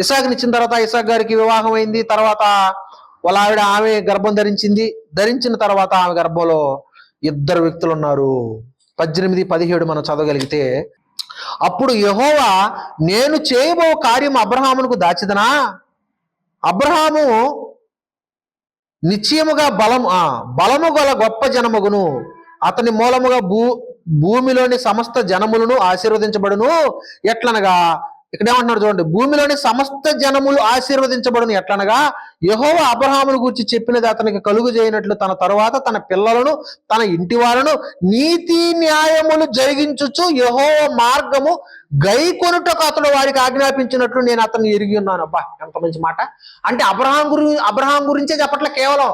ఇస్సాకునిచ్చిన తర్వాత ఇస్సాకు గారికి వివాహం అయింది. తర్వాత వాళ్ళ ఆమె గర్భం ధరించింది. ధరించిన తర్వాత ఆమె గర్భంలో 2 వ్యక్తులు ఉన్నారు. 18, 17 మనం చదవగలిగితే, అప్పుడు యెహోవా నేను చేయబో కార్యం అబ్రహామునకు దాచిదనా? అబ్రహాము నిశ్చయముగా బలము గల గొప్ప జనమగును, అతని మూలముగా భూమిలోని సమస్త జనములను ఆశీర్వదించబడును. ఎట్లనగా ఇక్కడ ఏమంటున్నారు చూడండి, భూమిలోని సమస్త జనములు ఆశీర్వదించబడును. ఎట్లనగా యెహోవా అబ్రహామును గురించి చెప్పినది అతనికి కలుగు చేయనట్లు తన తరువాత తన పిల్లలను, తన ఇంటి వారును నీతి న్యాయములు జరిగించుచు యెహోవా మార్గము గైకొనుటకు అతడు వారికి ఆజ్ఞాపించినట్లు నేను అతన్ని ఎరిగి ఉన్నాను. అబ్బా, ఎంత మంచి మాట. అంటే అబ్రహాం గురించే చెప్పట్లే, కేవలం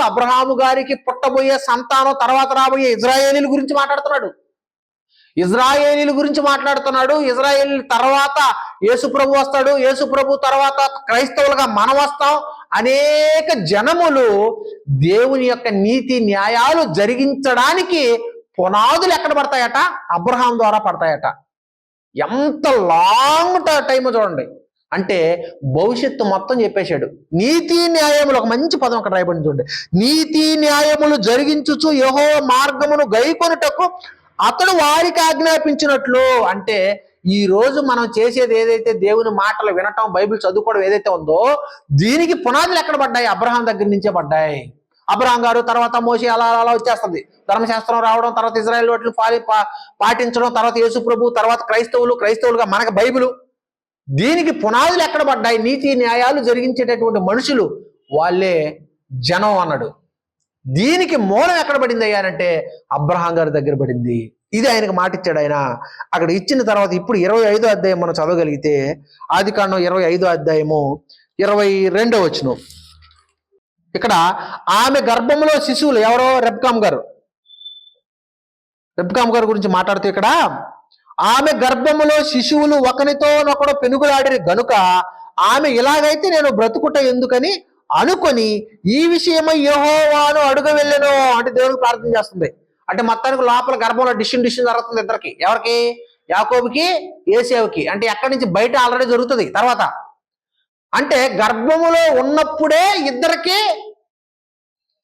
అబ్రహాము గారికి పుట్టబోయే సంతానం, తర్వాత రాబోయే ఇజ్రాయేలీల గురించి మాట్లాడుతున్నాడు. ఇజ్రాయేల్ తర్వాత యేసుప్రభు వస్తాడు. యేసుప్రభు తర్వాత క్రైస్తవులుగా మనం వస్తాం. అనేక జనములు దేవుని యొక్క నీతి న్యాయాలు జరిగించడానికి పునాదులు ఎక్కడ పడతాయట? అబ్రహాం ద్వారా పడతాయట. ఎంత లాంగ్ టైం చూడండి. అంటే భవిష్యత్తు మొత్తం చెప్పేశాడు. నీతి న్యాయములు, ఒక మంచి పదం అక్కడ రాయబడింది చూడండి. నీతి న్యాయములు జరిగించుచు యెహోవా మార్గమును గైకొనుటకు అతడు వారికి ఆజ్ఞాపించినట్లు. అంటే ఈ రోజు మనం చేసేది ఏదైతే, దేవుని మాటలు వినటం, బైబిల్ చదువుకోవడం ఏదైతే ఉందో, దీనికి పునాదులు ఎక్కడ పడ్డాయి? అబ్రహాం దగ్గర నుంచే పడ్డాయి. అబ్రహాం గారు తర్వాత మోషే అలా వచ్చేస్తుంది. ధర్మశాస్త్రం రావడం, తర్వాత ఇజ్రాయెల్ వాటిని పాటించడం, తర్వాత యేసు ప్రభు, తర్వాత క్రైస్తవులుగా మనకు బైబిల్. దీనికి పునాదులు ఎక్కడ పడ్డాయి? నీతి న్యాయాలు జరిగించేటటువంటి మనుషులు వాళ్ళే జనం అన్నాడు. దీనికి మూలం ఎక్కడ పడింది అయ్యానంటే అబ్రహాం గారి దగ్గర పడింది. ఇది ఆయనకు మాట ఇచ్చాడు. ఆయన అక్కడ ఇచ్చిన తర్వాత ఇప్పుడు 25వ అధ్యాయం మనం చదవగలిగితే, ఆదికాండం 25వ అధ్యాయము 22వ వచనం. ఇక్కడ ఆమె గర్భంలో శిశువులు. ఎవరో? రెబ్కాం గారు గురించి మాట్లాడుతూ ఇక్కడ ఆమె గర్భములో శిశువులు ఒకనితోనొకడు పెనుగులాడిరి గనుక ఆమె ఇలాగైతే నేను బ్రతుకుట ఎందుకని అనుకొని ఈ విషయమై యెహోవాను అడుగు వెళ్ళెను. అంటే దేవునికి ప్రార్థన చేస్తుంది. అంటే మొత్తానికి లోపల గర్భంలో డిషన్ జరుగుతుంది ఇద్దరికి. ఎవరికి? యాకోబుకి, ఏశావుకి. అంటే ఎక్కడి నుంచి? బయట ఆల్రెడీ జరుగుతుంది తర్వాత. అంటే గర్భములో ఉన్నప్పుడే ఇద్దరికి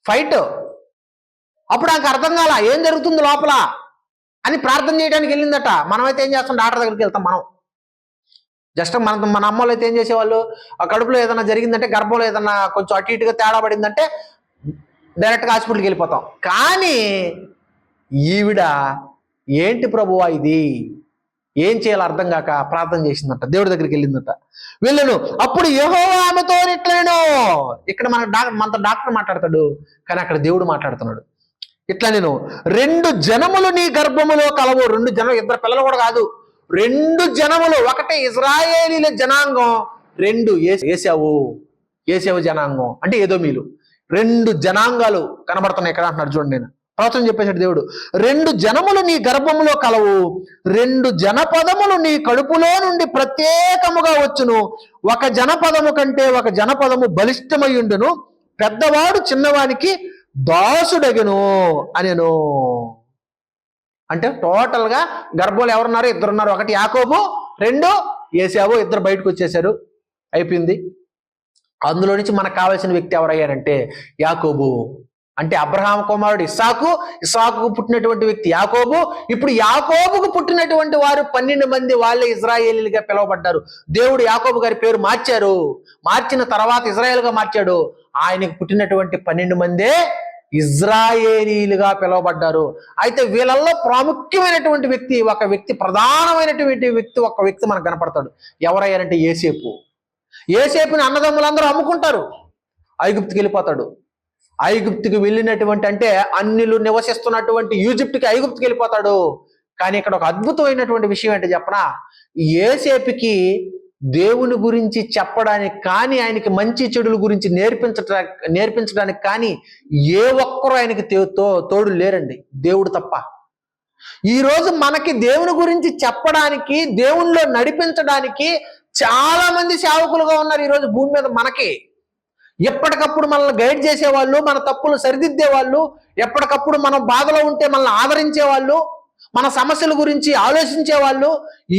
ఫైట్. అప్పుడు నాకు అర్థం కాల ఏం జరుగుతుంది లోపల అని ప్రార్థన చేయడానికి వెళ్ళిందట. మనమైతే ఏం చేస్తాం? డాక్టర్ దగ్గరికి వెళ్తాం. మనం జస్ట్ మన అమ్మలు అయితే ఏం చేసేవాళ్ళు, ఆ కడుపులో ఏదైనా జరిగిందంటే, గర్భంలో ఏదన్నా కొంచెం అటు ఇటుగా తేడా పడిందంటే డైరెక్ట్గా హాస్పిటల్కి వెళ్ళిపోతాం. కానీ ఈవిడ ఏంటి ప్రభువా ఇది, ఏం చేయాలో అర్థం కాక ప్రార్థన చేసిందట, దేవుడి దగ్గరికి వెళ్ళను. అప్పుడు యెహోవా ఆమెతో ఇట్లనెను. ఇక్కడ మనతో డాక్టర్ మాట్లాడతాడు, కానీ అక్కడ దేవుడు మాట్లాడుతున్నాడు. ఇట్లా నేను 2 జనములు నీ గర్భములో కలవు. 2 జనములు, 2 పిల్లలు కూడా కాదు, 2 జనములు. ఒకటి ఇజ్రాయేలీల జనాంగం, 2 ఏశావు జనాంగం, అంటే ఎదోమీలు. 2 జనాంగాలు కనబడుతున్నాయి ఇక్కడ అంటున్నాడు. చూడండి, నేను ప్రవచనం చెప్పేసాడు దేవుడు. 2 జనములు నీ గర్భములో కలవు, 2 జనపదములు నీ కడుపులో నుండి ప్రత్యేకముగా వచ్చును. ఒక జనపదము కంటే ఒక జనపదము బలిష్టమయ్యుండును, పెద్దవాడు చిన్నవానికి దాసుడగను అనేను. అంటే టోటల్ గా గర్భంలో ఎవరున్నారు? 2 ఉన్నారు. ఒకటి యాకోబు, 2 ఏశావు. 2 బయటకు వచ్చేసారు. అయిపోయింది. అందులో నుంచి మనకు కావాల్సిన వ్యక్తి ఎవరయ్యారంటే యాకోబు. అంటే అబ్రహాం కుమారుడు ఇస్సాకు, ఇస్సాకుకు పుట్టినటువంటి వ్యక్తి యాకోబు. ఇప్పుడు యాకోబుకు పుట్టినటువంటి వారు 12 మంది వాళ్ళే ఇజ్రాయేలీలుగా పిలువబడ్డారు. దేవుడు యాకోబు గారి పేరు మార్చారు. మార్చిన తర్వాత ఇజ్రాయేల్గా మార్చాడు. ఆయనకు పుట్టినటువంటి 12 మందే ఇజ్రాయేలీలుగా పిలువబడ్డారు. అయితే వీళ్ళల్లో ప్రాముఖ్యమైనటువంటి వ్యక్తి, ప్రధానమైనటువంటి వ్యక్తి, ఒక వ్యక్తి మనకు కనపడతాడు. ఎవరయ్యారంటే యోసేపు. యోసేపుని అన్నదమ్ములందరూ అమ్ముకుంటారు, ఐగుప్తుకి వెళ్ళిపోతాడు. ఐగుప్తుకి వెళ్ళినటువంటి, అంటే అన్యులు నివసిస్తున్నటువంటి ఈజిప్ట్కి ఐగుప్తుకి వెళ్ళిపోతాడు. కానీ ఇక్కడ ఒక అద్భుతమైనటువంటి విషయం ఏంటో చెప్పనా, యోసేపుకి దేవుని గురించి చెప్పడానికి కానీ, ఆయనకి మంచి చెడుల గురించి నేర్పించడానికి కానీ ఏ ఒక్కరూ ఆయనకి తోడు లేరండి, దేవుడు తప్ప. ఈరోజు మనకి దేవుని గురించి చెప్పడానికి, దేవునిలో నడిపించడానికి చాలా మంది సేవకులుగా ఉన్నారు ఈరోజు భూమి మీద. మనకి ఎప్పటికప్పుడు మనల్ని గైడ్ చేసేవాళ్ళు, మన తప్పులు సరిదిద్దేవాళ్ళు, ఎప్పటికప్పుడు మనం బాధలో ఉంటే మనల్ని ఆదరించేవాళ్ళు, మన సమస్యల గురించి ఆలోచించేవాళ్ళు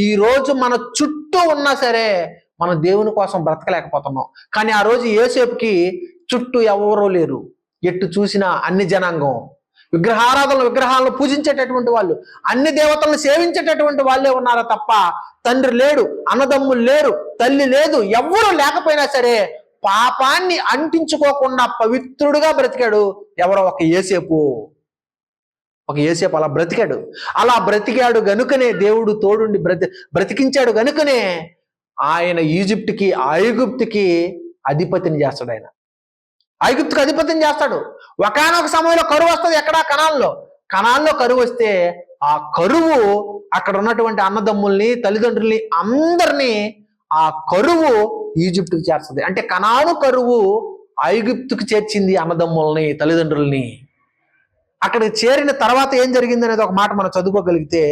ఈరోజు మన చుట్టూ ఉన్నా సరే మనం దేవుని కోసం బ్రతకలేకపోతున్నాం. కానీ ఆ రోజు యోసేపుకి చుట్టూ ఎవరూ లేరు. ఎట్టు చూసినా అన్ని జనాంగం, విగ్రహాలను పూజించేటటువంటి వాళ్ళు, అన్ని దేవతలను సేవించేటటువంటి వాళ్ళే ఉన్నారా తప్ప తండ్రి లేడు, అన్నదమ్ములు లేరు, తల్లి లేదు, ఎవ్వరూ లేకపోయినా సరే పాపాన్ని అంటించుకోకుండా పవిత్రుడుగా బ్రతికాడు. ఎవరో ఒక యోసేపు అలా బ్రతికాడు. అలా బ్రతికాడు గనుకనే దేవుడు తోడుండి బ్రతికించాడు గనుకనే ఆయన ఈజిప్ట్కి, ఐగుప్తుకి అధిపతిని చేస్తాడు. ఆయన ఐగుప్తుకి అధిపతిని చేస్తాడు. ఒకానొక సమయంలో కరువు వస్తుంది. ఎక్కడ? కనాన్లో కరువు వస్తే ఆ కరువు అక్కడ ఉన్నటువంటి అన్నదమ్ముల్ని, తల్లిదండ్రుల్ని అందరినీ ఆ కరువు ఈజిప్టుకి చేస్తుంది. అంటే కనాను కరువు ఐగుప్తుకు చేర్చింది అన్నదమ్ముల్ని, తల్లిదండ్రుల్ని. అక్కడికి చేరిన తర్వాత ఏం జరిగింది అనేది ఒక మాట మనం చదువుకోగలిగితే,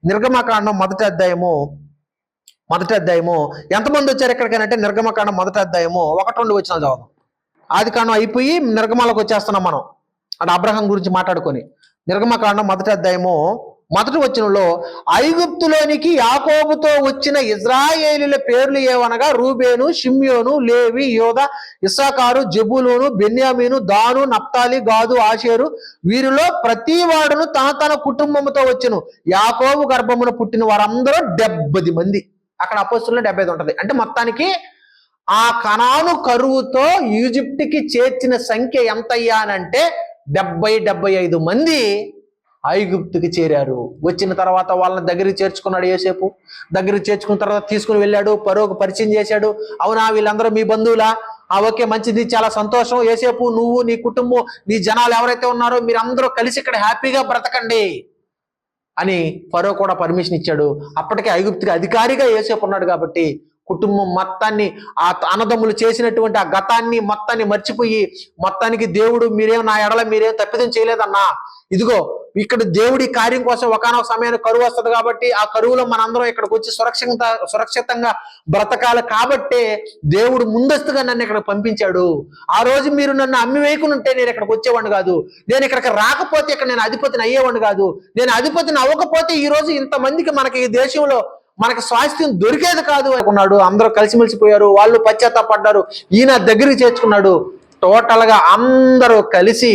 నిర్గమకాండం మొదటి అధ్యాయము ఎంతమంది వచ్చారు ఎక్కడికైనా? నిర్గమకాండం మొదటి అధ్యాయము 1-2 వచనాలు చదువుదాం. ఆది కాండం అయిపోయి నిర్గమాలకు వచ్చేస్తున్నాం మనం, అంటే అబ్రహాం గురించి మాట్లాడుకొని. నిర్గమకాండం మొదటి అధ్యాయము 1వ వచనంలో, ఐగుప్తులోనికి యాకోబుతో వచ్చిన ఇజ్రాయేలీల పేర్లు ఏవనగా రూబేను, షిమ్యోను, లేవి, యోదా, ఇస్సాకారు, జెబూలూను, బెన్యామీను, దాను, నప్తాలి, గాదు, ఆషేరు. వీరిలో ప్రతి వాడును తన కుటుంబంతో వచ్చెను. యాకోబు గర్భమున పుట్టిన వారందరూ 70 మంది. అక్కడ అపోస్తుల్లో 75 ఉంటుంది. అంటే మొత్తానికి ఆ కనాను కరువుతో ఈజిప్ట్కి చేర్చిన సంఖ్య ఎంత అయ్యానంటే 75 మంది ఐగుప్తుకి చేరారు. వచ్చిన తర్వాత వాళ్ళని దగ్గరికి చేర్చుకున్నాడు యోసేపు. దగ్గరికి చేర్చుకున్న తర్వాత తీసుకుని వెళ్ళాడు, ఫరోకు పరిచయం చేశాడు. అవునా, వీళ్ళందరూ మీ బంధువులా? ఓకే, మంచిది, చాలా సంతోషం. యోసేపు, నువ్వు, నీ కుటుంబం, నీ జనాలు ఎవరైతే ఉన్నారో మీరందరూ కలిసి ఇక్కడ హ్యాపీగా బ్రతకండి అని ఫరో కూడా పర్మిషన్ ఇచ్చాడు. అప్పటికే ఐగుప్తుకి అధికారిగా యోసేపు ఉన్నాడు కాబట్టి కుటుంబం మొత్తాన్ని, ఆ అన్నదమ్ములు చేసినటువంటి ఆ గతాన్ని మొత్తాన్ని మర్చిపోయి, మొత్తానికి దేవుడు నా ఎడల మీరేం తప్పిదం చేయలేదన్నా, ఇదిగో ఇక్కడ దేవుడి కార్యం కోసం ఒకానొక సమయాన్ని కరువు వస్తుంది కాబట్టి ఆ కరువులో మనందరం ఇక్కడికి వచ్చి సురక్షితంగా బ్రతకాలి కాబట్టే దేవుడు ముందస్తుగా నన్ను ఇక్కడ పంపించాడు. ఆ రోజు మీరు నన్ను అమ్మి వేయకుండా ఉంటే నేను ఇక్కడికి వచ్చేవాడిని కాదు. నేను ఇక్కడికి రాకపోతే ఇక్కడ నేను అధిపతిని అయ్యేవాడిని కాదు. నేను అధిపతిని అవ్వకపోతే ఈ రోజు ఇంతమందికి మనకి ఈ దేశంలో మనకు స్వాస్థ్యం దొరికేది కాదు అనుకున్నాడు. అందరూ కలిసిమెలిసిపోయారు, వాళ్ళు పశ్చాత్తాపడ్డారు, ఈయన దగ్గరికి చేర్చుకున్నాడు. టోటల్గా అందరూ కలిసి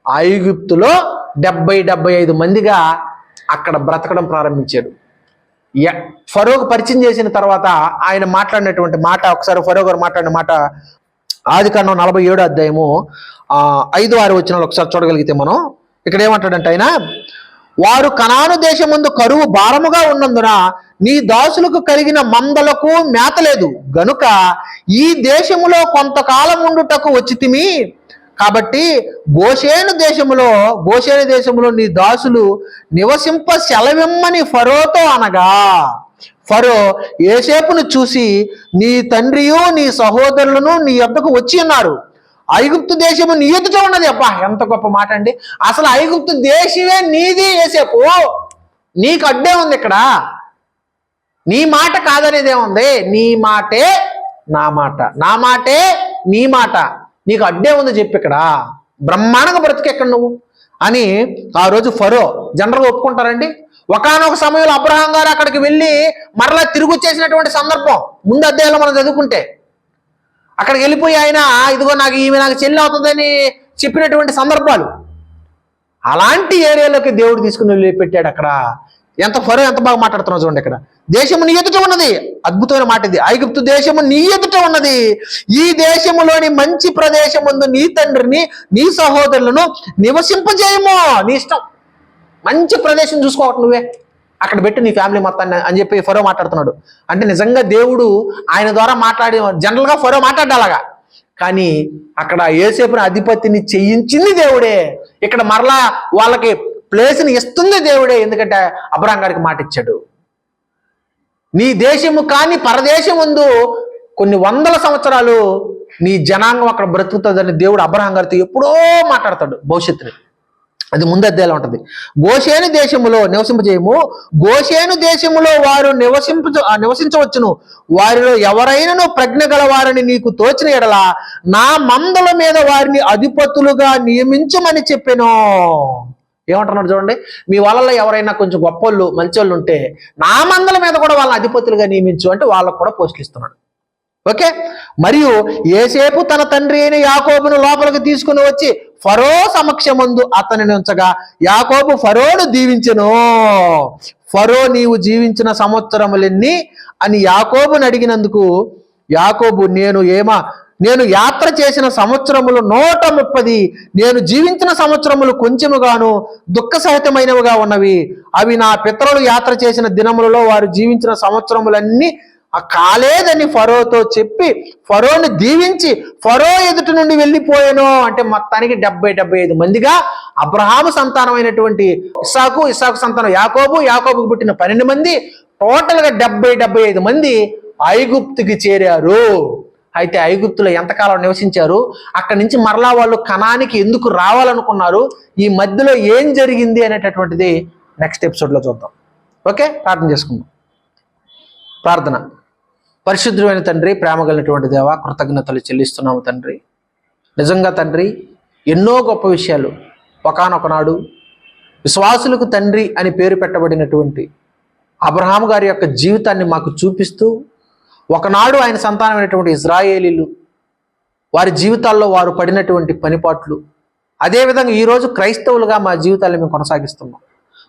ఐగుప్తులో 75 మందిగా అక్కడ బ్రతకడం ప్రారంభించాడు. ఫరోకు పరిచయం చేసిన తర్వాత ఆయన మాట్లాడినటువంటి మాట, ఒకసారి ఫరో గారు మాట్లాడిన మాట ఆది కాండం 47వ అధ్యాయము 5-6 వచనాలు ఒకసారి చూడగలిగితే మనం ఇక్కడ ఏమంటాడంటే ఆయన, వారు కనాను దేశమందు కరువు భారముగా ఉన్నందున నీ దాసులకు కలిగిన మందలకు మేత లేదు గనుక ఈ దేశములో కొంతకాలం ఉండుటకు వచ్చితిమి. కాబట్టి గోషేను దేశములో నీ దాసులు నివసింప సెలవిమ్మని ఫరోతో అనగా, ఫరో యోసేపును చూసి నీ తండ్రియు నీ సహోదరులను నీ యొద్దకు వచ్చి ఉన్నారు, ఐగుప్తు దేశము నీ ఎదుట ఉన్నది. అబ్బా, ఎంత గొప్ప మాట అండి! అసలు ఐగుప్తు దేశమే నీది యోసేపు, నీకు అడ్డే ఉంది ఇక్కడ. నీ మాట కాదనేదే ఉంది, నీ మాటే నా మాట, నా మాటే నీ మాట, నీకు అడ్డే ఉంది చెప్పి ఇక్కడ బ్రహ్మాండంగా బ్రతికెక్కడ నువ్వు అని ఆ రోజు ఫరో. జనరల్గా ఒప్పుకుంటారండి. ఒకానొక సమయంలో అబ్రహాం గారు అక్కడికి వెళ్ళి మరలా తిరిగి వచ్చేసినటువంటి సందర్భం ముందు అధ్యాయంలో మనం చదువుకుంటే, అక్కడికి వెళ్ళిపోయి ఆయన ఇదిగో ఈమె నాకు చెల్లి అవుతుందని చెప్పినటువంటి సందర్భాలు. అలాంటి ఏరియాలోకి దేవుడు తీసుకుని వెళ్ళి పెట్టాడు. అక్కడ ఫరో ఎంత బాగా మాట్లాడుతున్నావు చూడండి. ఇక్కడ దేశము నీ ఎదుట ఉన్నది, అద్భుతమైన మాట ఇది. ఐగుప్తు దేశము నీ ఎదుట ఉన్నది, ఈ దేశములోని మంచి ప్రదేశం ముందు నీ తండ్రిని నీ సహోదరులను నివసింపజేయము. నీ ఇష్టం, మంచి ప్రదేశం చూసుకోవటం నువ్వే, అక్కడ పెట్టి నీ ఫ్యామిలీ మొత్తాన్ని అని చెప్పి ఫరో మాట్లాడుతున్నాడు. అంటే నిజంగా దేవుడు ఆయన ద్వారా మాట్లాడి, జనరల్గా ఫరో మాట్లాడాలగా, కానీ అక్కడ యోసేపుని అధిపతిని చేయించింది దేవుడే. ఇక్కడ మరలా వాళ్ళకి ప్లేస్ని ఇస్తుంది దేవుడే. ఎందుకంటే అబ్రహాం గారికి మాట ఇచ్చాడు, నీ దేశము కానీ పరదేశం ముందు కొన్ని వందల సంవత్సరాలు నీ జనాంగం అక్కడ బ్రతుకుతుందని దేవుడు అబ్రహాం గారితో ఎప్పుడో మాట్లాడతాడు భవిష్యత్తుని. అది ముందు అధ్యాయంలో ఉంటుంది. గోషేను దేశములో నివసింపజేయము, గోషేను దేశములో వారు నివసించవచ్చును, వారిలో ఎవరైనాను ప్రజ్ఞ గల వారిని నీకు తోచిన ఎడల నా మందల మీద వారిని అధిపతులుగా నియమించమని చెప్పాను. ఏమంటున్నాడు చూడండి, మీ వాళ్ళలో ఎవరైనా కొంచెం గొప్పోళ్ళు మంచోళ్ళు ఉంటే నా మందల మీద కూడా వాళ్ళని అధిపతులుగా నియమించు అంటే వాళ్ళకు కూడా పోస్టులు ఇస్తున్నాడు. ఓకే. మరియు యోసేపు తన తండ్రి అయిన యాకోబును లోపలికి తీసుకుని వచ్చి ఫరో సమక్షమందు అతనిని ఉంచగా యాకోబు ఫరోను దీవించెను. ఫరో నీవు జీవించిన సంవత్సరములెన్ని అని యాకోబుని అడిగినందుకు యాకోబు నేను యాత్ర చేసిన సంవత్సరములు 130, నేను జీవించిన సంవత్సరములు కొంచెముగాను దుఃఖ సహితమైనవిగా ఉన్నవి. అవి నా పితరులు యాత్ర చేసిన దినములలో వారు జీవించిన సంవత్సరములన్నీ కాలేదని ఫరోతో చెప్పి ఫరోని దీవించి ఫరో ఎదుటి నుండి వెళ్ళిపోయాను. అంటే మొత్తానికి 70-75 మందిగా అబ్రహాము సంతానమైనటువంటి ఇస్సాకు సంతానం యాకోబుకు పుట్టిన 12 మంది, టోటల్గా 70-75 మంది ఐగుప్తుకి చేరారు. అయితే ఐగుప్తులో ఎంతకాలం నివసించారు, అక్కడి నుంచి మరలా వాళ్ళు కనానికి ఎందుకు రావాలనుకున్నారు, ఈ మధ్యలో ఏం జరిగింది అనేటటువంటిది నెక్స్ట్ ఎపిసోడ్లో చూద్దాం. ఓకే, ప్రార్థన చేసుకుందాం. ప్రార్థన. పరిశుద్ధమైన తండ్రి, ప్రేమ కలిగినటువంటి దేవ, కృతజ్ఞతలు చెల్లిస్తున్నాము తండ్రి. నిజంగా తండ్రి, ఎన్నో గొప్ప విషయాలు ఒకానొక నాడు విశ్వాసులకు తండ్రి అని పేరు పెట్టబడినటువంటి అబ్రహాము గారి యొక్క జీవితాన్ని మాకు చూపిస్తూ, ఒకనాడు ఆయన సంతానమైనటువంటి ఇజ్రాయేలీలు వారి జీవితాల్లో వారు పడినటువంటి పనిపాట్లు, అదేవిధంగా ఈరోజు క్రైస్తవులుగా మా జీవితాలను మేము కొనసాగిస్తున్నాం.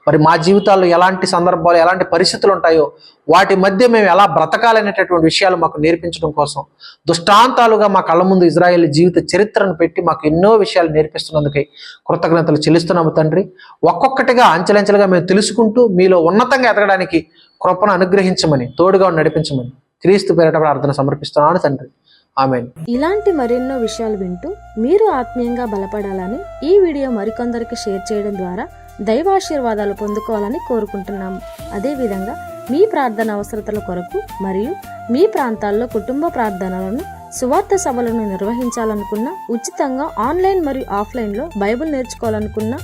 మరి మా జీవితాల్లో ఎలాంటి సందర్భాలు, ఎలాంటి పరిస్థితులు ఉంటాయో వాటి మధ్య మేము ఎలా బ్రతకాలనేటటువంటి విషయాలు మాకు నేర్పించడం కోసం దృష్టాంతాలుగా మా కళ్ళ ముందు ఇజ్రాయేల్ జీవిత చరిత్రను పెట్టి మాకు ఎన్నో విషయాలు నేర్పిస్తున్నందుకై కృతజ్ఞతలు చెల్లిస్తున్నాము తండ్రి. ఒక్కొక్కటిగా అంచెలంచెలుగా మేము తెలుసుకుంటూ మీలో ఉన్నతంగా ఎదగడానికి కృపను అనుగ్రహించమని, తోడుగా నడిపించమని క్రీస్తు పేరిట ప్రార్థన సమర్పిస్తున్నాను తండ్రి. ఆమేన్. ఇలాంటి మరెన్నో విషయాలు వింటూ మీరు ఆత్మీయంగా బలపడాలని ఈ వీడియో మరికొందరికి షేర్ చేయడం ద్వారా దైవాశీర్వాదాలు పొందుకోవాలని కోరుకుంటున్నాము. అదేవిధంగా మీ ప్రార్థన అవసరతల కొరకు మరియు మీ ప్రాంతాల్లో కుటుంబ ప్రార్థనలను, సువార్త సభలను నిర్వహించాలనుకున్న, ఉచితంగా ఆన్లైన్ మరియు ఆఫ్లైన్లో బైబిల్ నేర్చుకోవాలనుకున్న,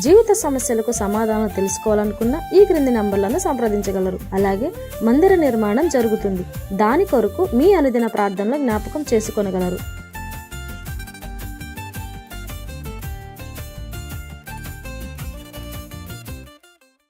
జీవిత సమస్యలకు సమాధానం తెలుసుకోవాలనుకున్న ఈ క్రింది నంబర్లను సంప్రదించగలరు. అలాగే మందిర నిర్మాణం జరుగుతుంది, దాని కొరకు మీ అనుదిన ప్రార్థనలో జ్ఞాపకం చేసుకొనగలరు.